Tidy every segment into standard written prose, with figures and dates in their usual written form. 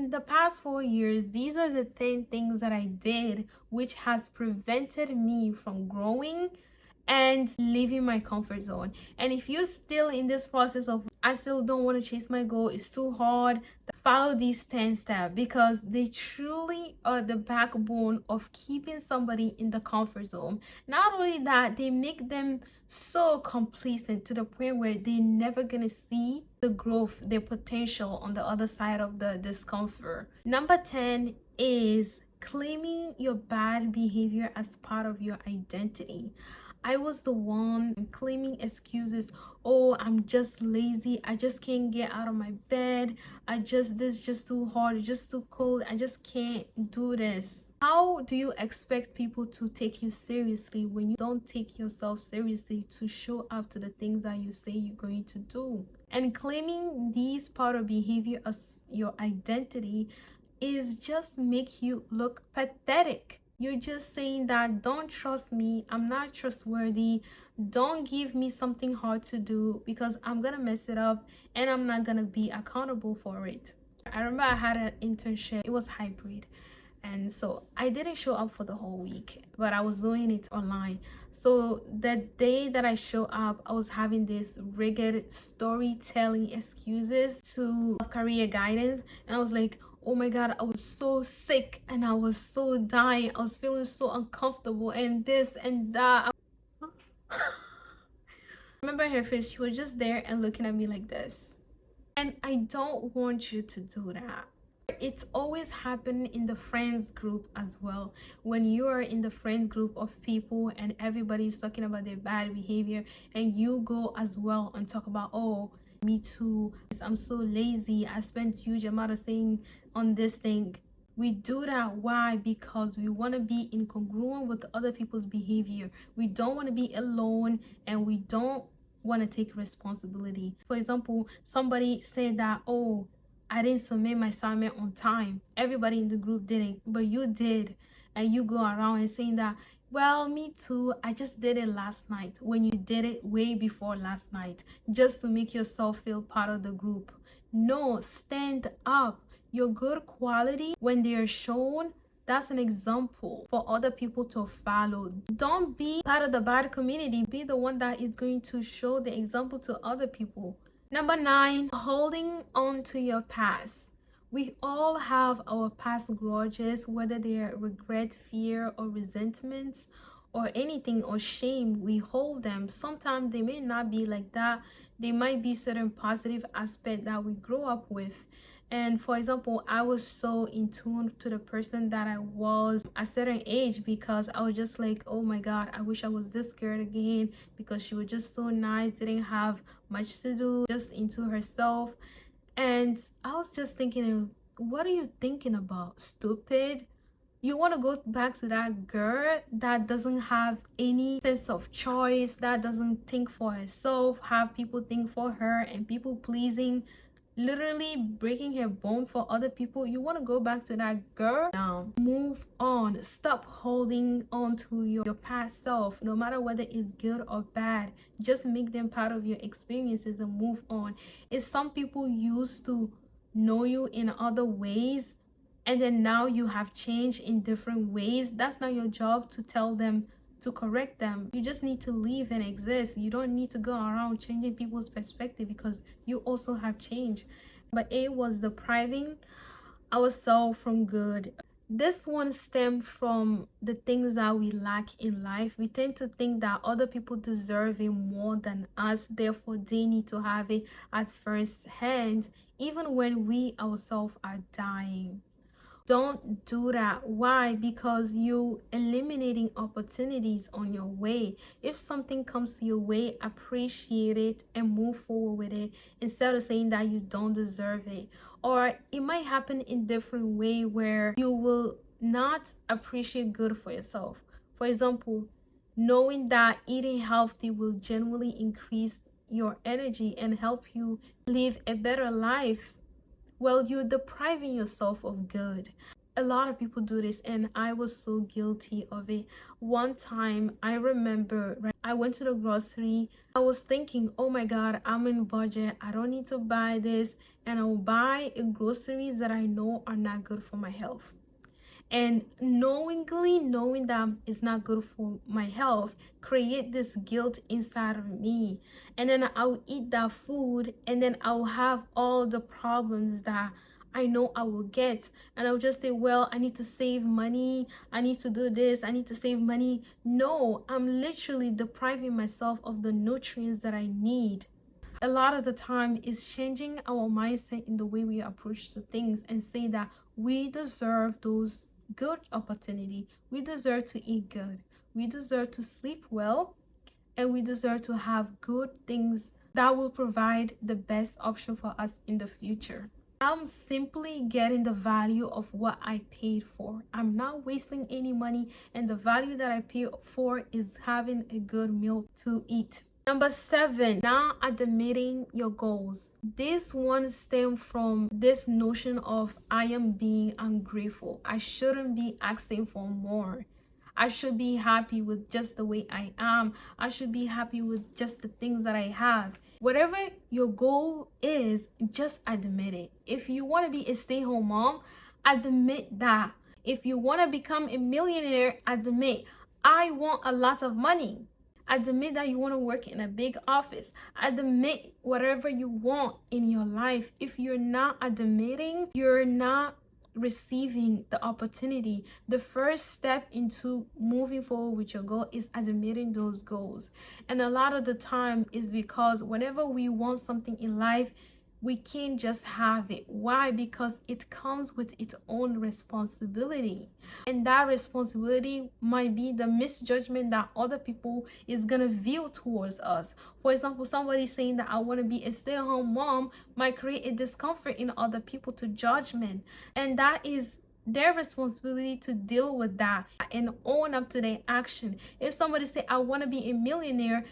In the past 4 years, these are the 10 things that I did which has prevented me from growing and leaving my comfort zone. And if you're still in this process of I still don't want to chase my goal, it's too hard, follow these 10 steps because they truly are the backbone of keeping somebody in the comfort zone. Not only that, they make them so complacent to the point where they're never gonna see the growth, their potential on the other side of the discomfort. Number 10 is claiming your bad behavior as part of your identity. I was the one claiming excuses. Oh, I'm just lazy. I just can't get out of my bed. This just too hard, just too cold. I just can't do this. How do you expect people to take you seriously when you don't take yourself seriously to show up to the things that you say you're going to do? And claiming these part of behavior as your identity is just make you look pathetic. You're just saying that don't trust me, I'm not trustworthy, don't give me something hard to do because I'm gonna mess it up and I'm not gonna be accountable for it. I remember I had an internship, it was hybrid, and so I didn't show up for the whole week, but I was doing it online. So the day that I show up, I was having this rigid storytelling excuses to career guidance, and I was like, oh my god, I was so sick and I was so dying, I was feeling so uncomfortable and this and that. Remember her face, she was just there and looking at me like this. And I don't want you to do that. It's always happened in the friends group as well. When you are in the friends group of people and everybody's talking about their bad behavior, and you go as well and talk about, oh, me too, I'm so lazy, I spent huge amount of thing on this thing. We do that. Why? Because we want to be incongruent with other people's behavior. We don't want to be alone, and we don't want to take responsibility. For example, somebody said that, oh, I didn't submit my assignment on time. Everybody in the group didn't, but you did. And you go around and saying that, well, me too, I just did it last night, when you did it way before last night, just to make yourself feel part of the group. No, stand up. Your good quality, when they are shown, that's an example for other people to follow. Don't be part of the bad community. Be the one that is going to show the example to other people. Number 9, holding on to your past. We all have our past grudges, whether they are regret, fear, or resentments, or anything, or shame. We hold them. Sometimes they may not be like that. They might be certain positive aspect that we grow up with. And for example, I was so in tune to the person that I was at a certain age because I was just like, oh my god, I wish I was this girl again, because she was just so nice, didn't have much to do, just into herself. And I was just thinking, what are you thinking about, stupid? You want to go back to that girl that doesn't have any sense of choice, that doesn't think for herself, have people think for her, and people pleasing, literally breaking her bone for other people. You want to go back to that girl? Now move on. Stop holding on to your past self, no matter whether it's good or bad. Just make them part of your experiences and move on. It's some people used to know you in other ways, and then now you have changed in different ways. That's not your job to tell them to correct them. You just need to live and exist. You don't need to go around changing people's perspective because you also have changed. But A was depriving ourselves from good. This one stemmed from the things that we lack in life. We tend to think that other people deserve it more than us, therefore they need to have it at first hand, even when we ourselves are dying. Don't do that. Why? Because you eliminating opportunities on your way. If something comes your way, appreciate it and move forward with it, instead of saying that you don't deserve it. Or it might happen in different way where you will not appreciate good for yourself. For example, knowing that eating healthy will genuinely increase your energy and help you live a better life, well, you're depriving yourself of good. A lot of people do this, and I was so guilty of it. One time I remember, right, I went to the grocery. I was thinking, oh my god, I'm in budget, I don't need to buy this, and I'll buy groceries that I know are not good for my health. And knowingly knowing that it's not good for my health create this guilt inside of me, and then I'll eat that food, and then I'll have all the problems that I know I will get. And I'll just say, well, I need to save money, I need to do this, I need to save money. No, I'm literally depriving myself of the nutrients that I need. A lot of the time is changing our mindset in the way we approach to things, and say that we deserve those good opportunity, we deserve to eat good, we deserve to sleep well, and we deserve to have good things that will provide the best option for us in the future. I'm simply getting the value of what I paid for. I'm not wasting any money, and the value that I pay for is having a good meal to eat. Number 7, not admitting your goals. This one stems from this notion of I am being ungrateful. I shouldn't be asking for more. I should be happy with just the way I am. I should be happy with just the things that I have. Whatever your goal is, just admit it. If you want to be a stay-home mom, admit that. If you want to become a millionaire, admit, I want a lot of money. Admit that you want to work in a big office. Admit whatever you want in your life. If you're not admitting, you're not receiving the opportunity. The first step into moving forward with your goal is admitting those goals. And a lot of the time is because whenever we want something in life, we can't just have it. Why? Because it comes with its own responsibility, and that responsibility might be the misjudgment that other people is gonna view towards us. For example, somebody saying that I want to be a stay-at-home mom might create a discomfort in other people to judgment, and that is their responsibility to deal with that and own up to their action. If somebody say I want to be a millionaire,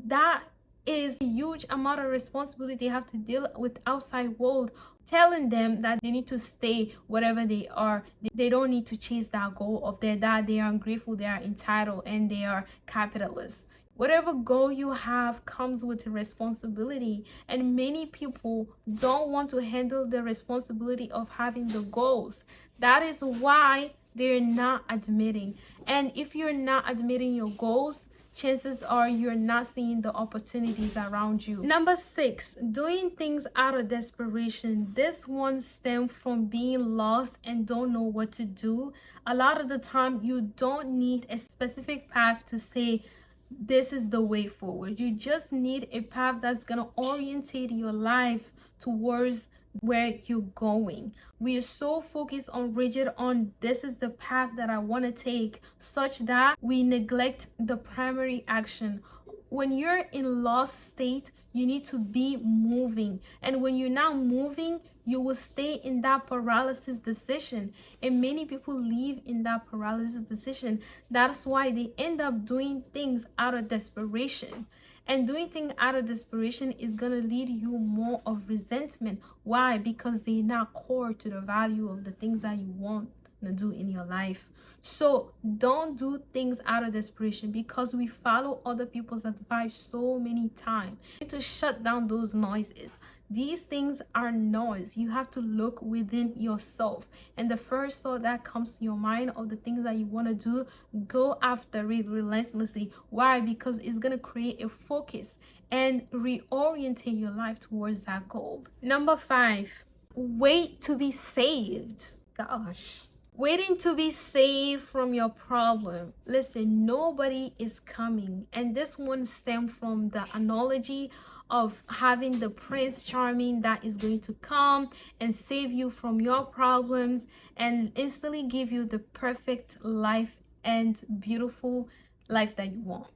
that is a huge amount of responsibility they have to deal with outside world telling them that they need to stay whatever they are. They don't need to chase that goal of their dad. They are ungrateful, they are entitled, and they are capitalists. Whatever goal you have comes with a responsibility, and many people don't want to handle the responsibility of having the goals. That is why they're not admitting. And if you're not admitting your goals, chances are you're not seeing the opportunities around you. Number 6, doing things out of desperation. This one stems from being lost and don't know what to do. A lot of the time, you don't need a specific path to say, this is the way forward. You just need a path that's gonna orientate your life towards where you're going. We are so focused on rigid on this is the path that I want to take, such that we neglect the primary action. When you're in lost state, you need to be moving, and when you're not moving, you will stay in that paralysis decision, and many people live in that paralysis decision. That's why they end up doing things out of desperation. And doing things out of desperation is going to lead you more of resentment. Why? Because they're not core to the value of the things that you want to do in your life. So don't do things out of desperation, because we follow other people's advice so many times. You need to shut down those noises. These things are noise. You have to look within yourself, and the first thought that comes to your mind of the things that you want to do, go after it relentlessly. Why? Because it's going to create a focus and reorientate your life towards that goal. Number 5, wait to be saved. Gosh, waiting to be saved from your problem. Listen, nobody is coming, and this one stems from the analogy of having the Prince Charming that is going to come and save you from your problems and instantly give you the perfect life and beautiful life that you want.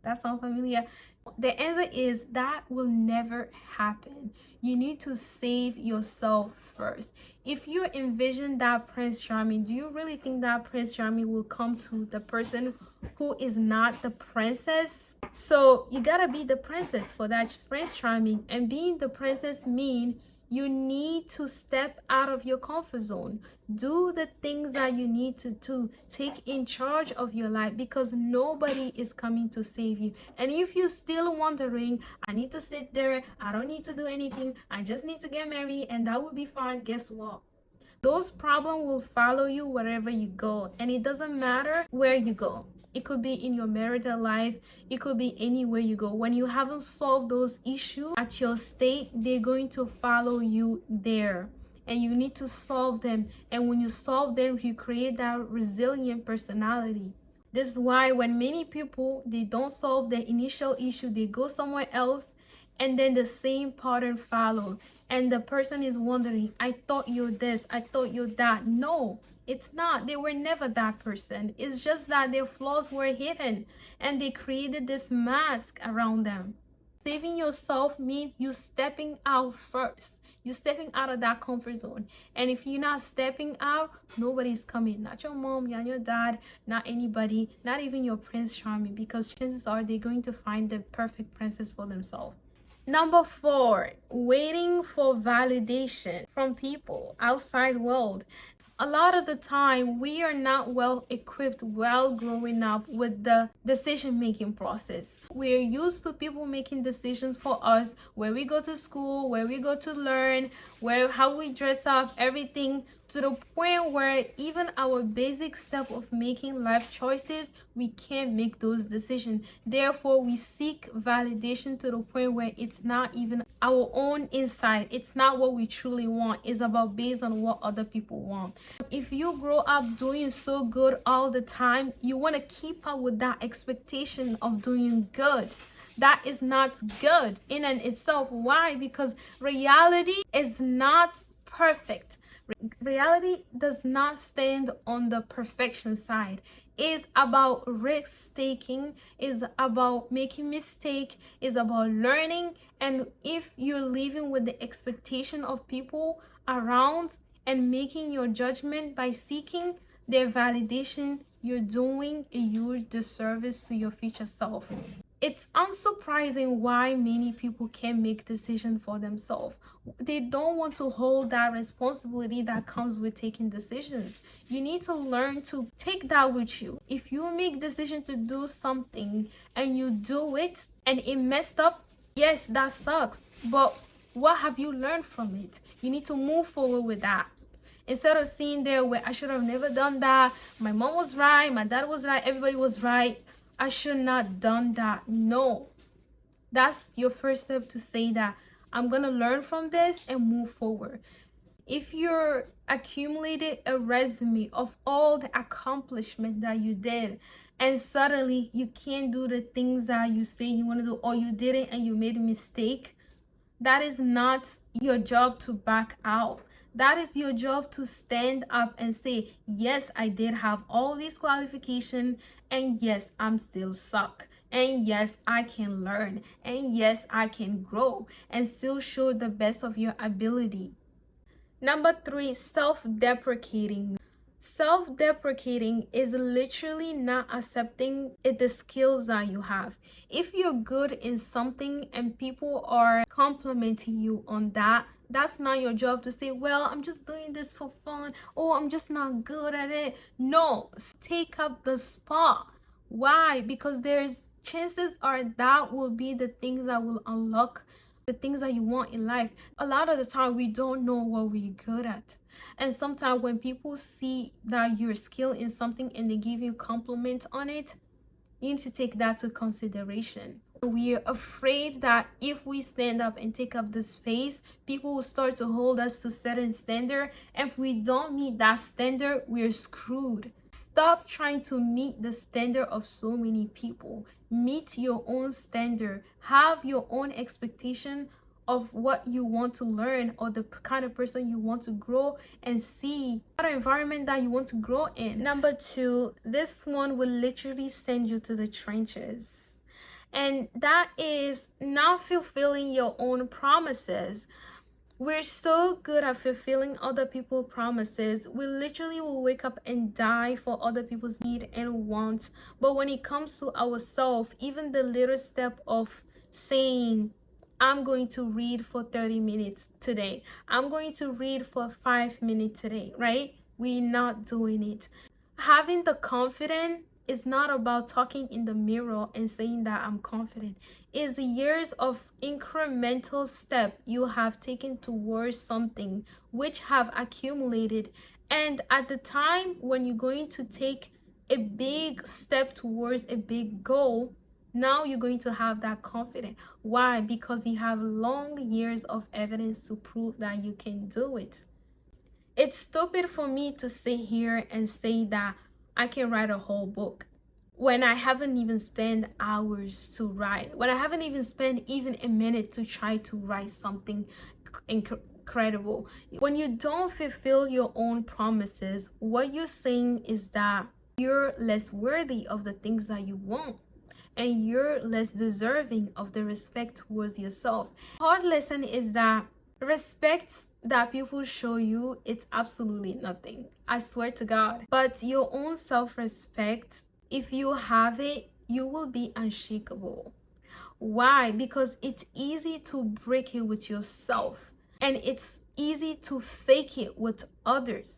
That sounds familiar? The answer is that will never happen. You need to save yourself first. If you envision that Prince Charming, do you really think that Prince Charming will come to the person who is not the princess? So you gotta be the princess for that Prince Charming, and being the princess means You need to step out of your comfort zone. Do the things that you need to do. Take in charge of your life, because nobody is coming to save you. And if you're still wondering, I need to sit there, I don't need to do anything, I just need to get married and that will be fine, guess what? Those problems will follow you wherever you go, and it doesn't matter where you go. It could be in your marital life, it could be anywhere you go. When you haven't solved those issues at your state, they're going to follow you there, and you need to solve them. And when you solve them, you create that resilient personality. This is why when many people, they don't solve the initial issue, they go somewhere else, and then the same pattern follow, and the person is wondering, I thought you're this, I thought you're that. No, it's not. They were never that person. It's just that their flaws were hidden, and they created this mask around them. Saving yourself means you stepping out first. You're stepping out of that comfort zone. And if you're not stepping out, nobody's coming. Not your mom, not your dad, not anybody, not even your Prince Charming, because chances are they're going to find the perfect princess for themselves. Number 4, waiting for validation from people outside world. A lot of the time, we are not well equipped while growing up with the decision-making process. We're used to people making decisions for us, where we go to school, where we go to learn, how we dress up, everything, to the point where even our basic step of making life choices, we can't make those decisions. Therefore, we seek validation to the point where it's not even our own insight. It's not what we truly want. It's about based on what other people want. If you grow up doing so good all the time, you want to keep up with that expectation of doing good. That is not good in and itself. Why? Because reality is not perfect. Reality does not stand on the perfection side. It's about risk taking, it's about making mistake, it's about learning. And if you're living with the expectation of people around and making your judgment by seeking their validation, you're doing a huge disservice to your future self. It's unsurprising why many people can't make decisions for themselves. They don't want to hold that responsibility that comes with taking decisions. You need to learn to take that with you. If you make decision to do something and you do it and it messed up, yes, that sucks. But what have you learned from it? You need to move forward with that. Instead of sitting there where I should have never done that, my mom was right, my dad was right, everybody was right, I should not done that. No, that's your first step to say that I'm gonna learn from this and move forward. If you're accumulated a resume of all the accomplishment that you did, and suddenly you can't do the things that you say you want to do, or you did it and you made a mistake, that is not your job to back out. That is your job to stand up and say, yes, I did have all these qualifications, and yes, I'm still suck, and yes, I can learn, and yes, I can grow, and still show the best of your ability. Number 3, self-deprecating. Self-deprecating is literally not accepting the skills that you have. If you're good in something and people are complimenting you on that, that's not your job to say, well, I'm just doing this for fun, or I'm just not good at it. No, take up the spot. Why? Because there's chances are that will be the things that will unlock the things that you want in life. A lot of the time we don't know what we're good at, and sometimes when people see that you're skilled in something and they give you compliments on it, you need to take that to consideration. We are afraid that if we stand up and take up the space, people will start to hold us to certain standard, and if we don't meet that standard, we're screwed. Stop trying to meet the standard of so many people. Meet your own standard. Have your own expectation of what you want to learn, or the kind of person you want to grow, and see what environment that you want to grow in. Number 2, this one will literally send you to the trenches, and that is not fulfilling your own promises. We're so good at fulfilling other people's promises. We literally will wake up and die for other people's need and wants. But when it comes to ourselves, even the little step of saying, I'm going to read for 30 minutes today. I'm going to read for 5 minutes today, right? We're not doing it. Having the confidence is not about talking in the mirror and saying that I'm confident. It's years of incremental step you have taken towards something which have accumulated. And at the time when you're going to take a big step towards a big goal, now you're going to have that confidence. Why? Because you have long years of evidence to prove that you can do it. It's stupid for me to sit here and say that I can write a whole book when I haven't even spent hours to write, when I haven't even spent even a minute to try to write something incredible. When you don't fulfill your own promises, what you're saying is that you're less worthy of the things that you want, and you're less deserving of the respect towards yourself. Hard lesson is that respect that people show you, it's absolutely nothing. I swear to God. But your own self-respect, if you have it, you will be unshakable. Why? Because it's easy to break it with yourself, and it's easy to fake it with others.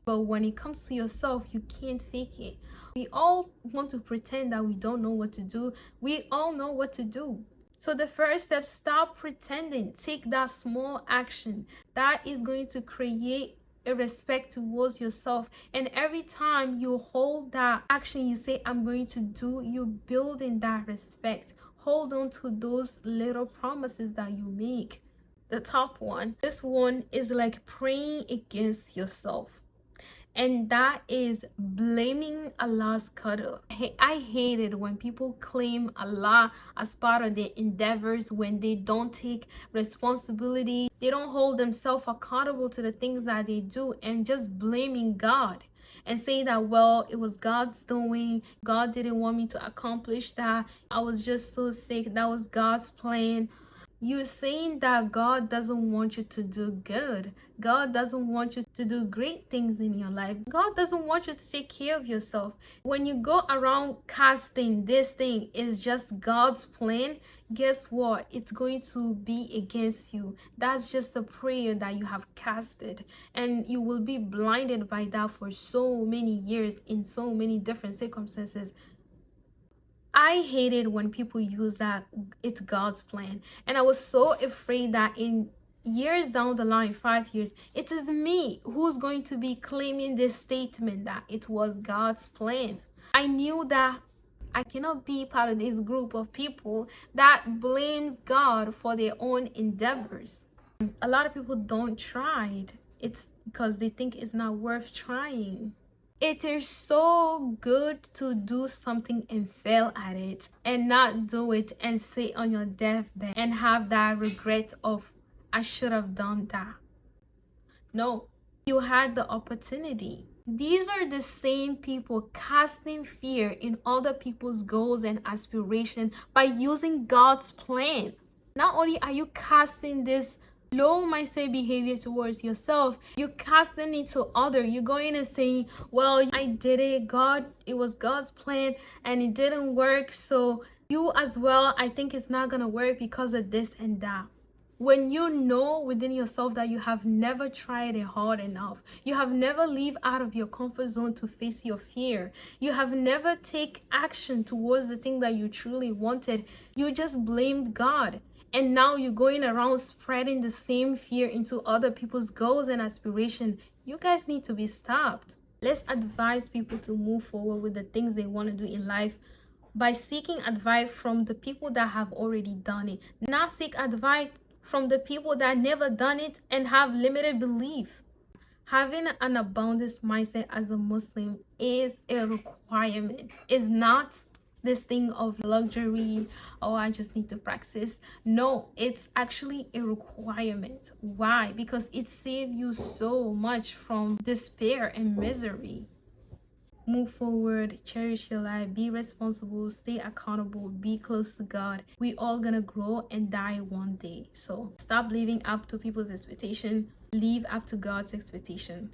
But when it comes to yourself, you can't fake it. We all want to pretend that we don't know what to do. We all know what to do. So the first step, stop pretending. Take that small action. That is going to create a respect towards yourself. And every time you hold that action, you say, I'm going to do, you're building that respect. Hold on to those little promises that you make. The top one, this one is like praying against yourself. And that is blaming Allah's qadr. I hate it when people claim Allah as part of their endeavors when they don't take responsibility. They don't hold themselves accountable to the things that they do, and just blaming God and say that, well, it was God's doing. God didn't want me to accomplish that. I was just so sick. That was God's plan. You're saying that God doesn't want you to do good. God doesn't want you to do great things in your life. God doesn't want you to take care of yourself. When you go around casting this thing is just God's plan, guess what? It's going to be against you. That's just a prayer that you have casted, and you will be blinded by that for so many years in so many different circumstances. I hated when people use that it's God's plan. And I was so afraid that in years down the line, 5 years, it is me who's going to be claiming this statement that it was God's plan. I knew that I cannot be part of this group of people that blames God for their own endeavors. A lot of people don't try it. It's because they think it's not worth trying. It is so good to do something and fail at it and not do it and sit on your deathbed and have that regret of, I should have done that. No, you had the opportunity. These are the same people casting fear in other people's goals and aspirations by using God's plan. Not only are you casting this low mindset behavior towards yourself, you're casting it to other. You're going and saying, well, I did it, God, it was God's plan and it didn't work, so you as well, I think it's not gonna work because of this and that. When you know within yourself that you have never tried it hard enough, you have never lived out of your comfort zone to face your fear, you have never taken action towards the thing that you truly wanted, you just blamed God. And now you're going around spreading the same fear into other people's goals and aspirations. You guys need to be stopped. Let's advise people to move forward with the things they want to do in life by seeking advice from the people that have already done it. Not seek advice from the people that never done it and have limited belief. Having an abundance mindset as a Muslim is a requirement. It's not this thing of luxury, oh, I just need to practice. No, it's actually a requirement. Why? Because it saves you so much from despair and misery. Move forward, cherish your life, be responsible, stay accountable, be close to God. We all gonna grow and die one day. So stop living up to people's expectation, live up to God's expectation.